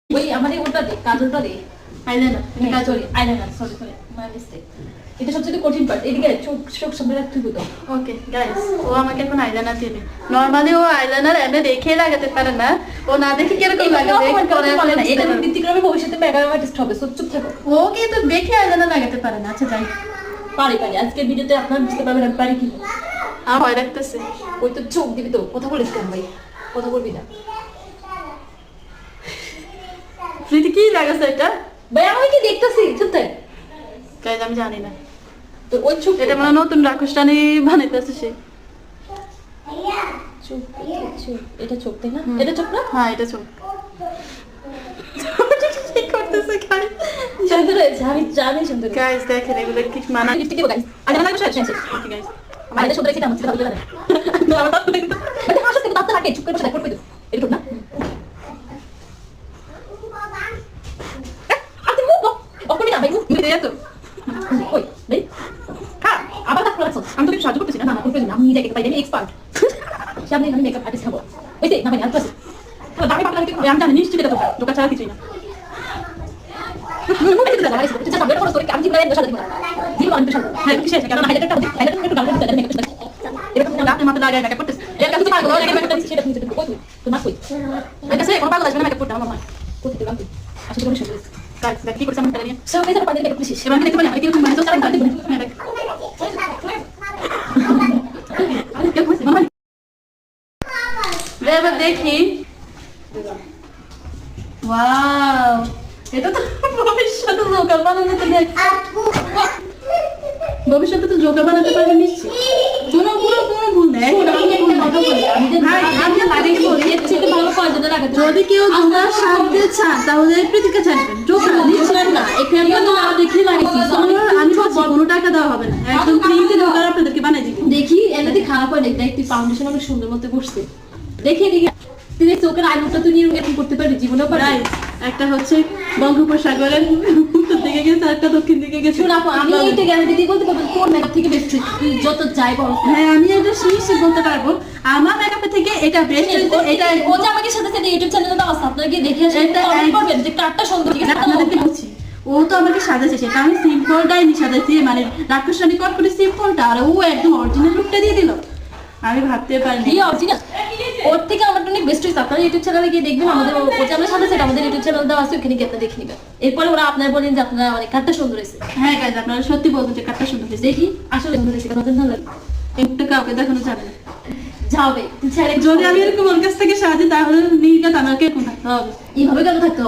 ওই আমাদের ওটা দে, কাজলটা দে। আইলাইনার কাজল আইলাইনার, সরি মাই মিস্টেক। এটা সবচেয়ে কঠিন পার্ট। এদিকে চোখ সামনে রাখতে হবে তো। ওকে গাইস, ও আমাকে এখন আইলাইনার দিবে। নরমালি ও আইলাইনার এমনি দেখে লাগাতে পারে না, ও না দেখে কিরকম লাগাবে করে বলে না। এটা ব্যতিক্রমে ভবিষ্যতে মেকআপ আর্টিস্ট হবে, চুপ থাকো। ও কিন্তু দেখে আইলাইনার লাগাতে পারে না। আচ্ছা যাই, পারি আজকের ভিডিওতে আপনারা বুঝতে পারবেন আমি পারি কি। আমার ভয় লাগতেছে। ওই তো চোখ দিবি তো, কথা বলিস কেন ভাই, কথা বলবি না প্রীতি কি লাগাছে এটা? ভাই আমি কি দেখতেছি, চুপ থাক। গাইস আমি জানি না তো ওই চোখ এটা মানে নতুন রাক্ষসটানি বানাইতেছে সে। চোখ এটা চোখ তাই না? এটা চোখ না? হ্যাঁ এটা চোখ। কি করতেছে গাইস? সুন্দর হয়েছে, আমি জানি সুন্দর হয়েছে। গাইস দেখেন এগুলো কি মানা। লিপস্টিক দিব গাইস, আগে না লাগবে শেষ শেষ। ওকে গাইস, আমার এটা সুন্দর হয়েছে, আমার থেকে ভালো লাগে না আমার দাঁত দেখতে এটা হাসতে থেকে দাঁত রাখে, চুপ করে বসে দেখ করবে তো এটা ঠিক না। আতে মুখ অকনি না ভাই, মুখ তুমি দেয়া তো কই ভাই হ্যাঁ আবার দাঁত রাখছো। আমি তো কিছু সাহায্য করতেছি না, না করবে না, আমি নিজে একটা পাই আমি এক্সপার্ট। সামনে আমি মেকআপ আর্টিস্ট হবো ওইতে না ভাই আর প্লাস তো দামি পাতলা লাগতে আমি জানি নিশ্চিত এটা তো দোকান ছাড়া কিছুই না। এবার দেখি। ওয়াও, এটা তো ভবিষ্যতে জোকার বানাতে দেখ। ভবিষ্যতে তো জোকার বানাতে পারবে নিশ্চিত। কোনো ভুল নেই। যদি কেউ জোকার সাজতে চান তাহলে প্রীতিকে ছাড়বেন। জোকার নিচ্ছেন না, এখানে না দেখে লাগিয়েছি। আমি বলছি কোনো টাকা দেওয়া হবে না, একদম ফ্রিতে জোকার আপনাদেরকে বানিয়ে দিই। দেখি এমনিতে খারাপ হয় নাকি, দেখতে ফাউন্ডেশন অনেক সুন্দর মতো বসছে। দেখি তুই চোখের আইনটা তুই এরকম করতে পারবি জীবনেও পারবি। একটা হচ্ছে বঙ্গোপসাগরের উত্তর দিকে গেছে, একটা দক্ষিণ দিকে গেছে। শোন আপু, আমি এইটা গ্যারান্টি দিয়ে বলতে পারবো কোন মেকআপ থেকে বেস্ট হয়েছে, তুই যত যাই বল। হ্যাঁ আমি এটা নিশ্চিত বলতে পারবো, আমার মেকআপের থেকে এটা বেস্ট হয়েছে। এটা ও যে আমাকে সাথে সাথে ইউটিউব চ্যানেলে দাও, আপনারা কি দেখে আসেন, এটা কমেন্ট করবেন যে কারটা সুন্দর ঠিক আছে। আপনাদেরকে বলছি, ও তো আমাকে সাজাচ্ছে, সেটা আমি সিম্পলটাই নি সাজাচ্ছি, মানে রাক্ষসানি কট করে সিম্পলটা, আর ও একদম অরিজিনাল লুকটা দিয়ে দিল। আমি ভাবতে পারিনি এই অরিজিনাল ওর থেকে আমারটা অনেক বেস্ট হয়েছে। আপনারা ইউটিউব চ্যানেলে গিয়ে দেখবেন, আমাদের ও যে আমরা সাথে সেটা আমাদের ইউটিউব চ্যানেল দেওয়া আছে, ওখানে গিয়ে আপনারা দেখে নেবেন। এরপরে ওরা আপনারা বলেন যে আপনারা অনেক কারটা সুন্দর হয়েছে। হ্যাঁ গাইজ, আপনারা সত্যি বলবেন যে কাটটা সুন্দর হয়েছে। দেখি আসলে সুন্দর হয়েছে, কারণ ভালো লাগে একটু কাউকে দেখানো যাবে না। যাবে ছেড়ে যদি আমি এরকম ওর কাছ থেকে সাহায্য, তাহলে নির্ঘাত আমাকে এরকম থাকতে হবে। এইভাবে কেন থাকতে হবে?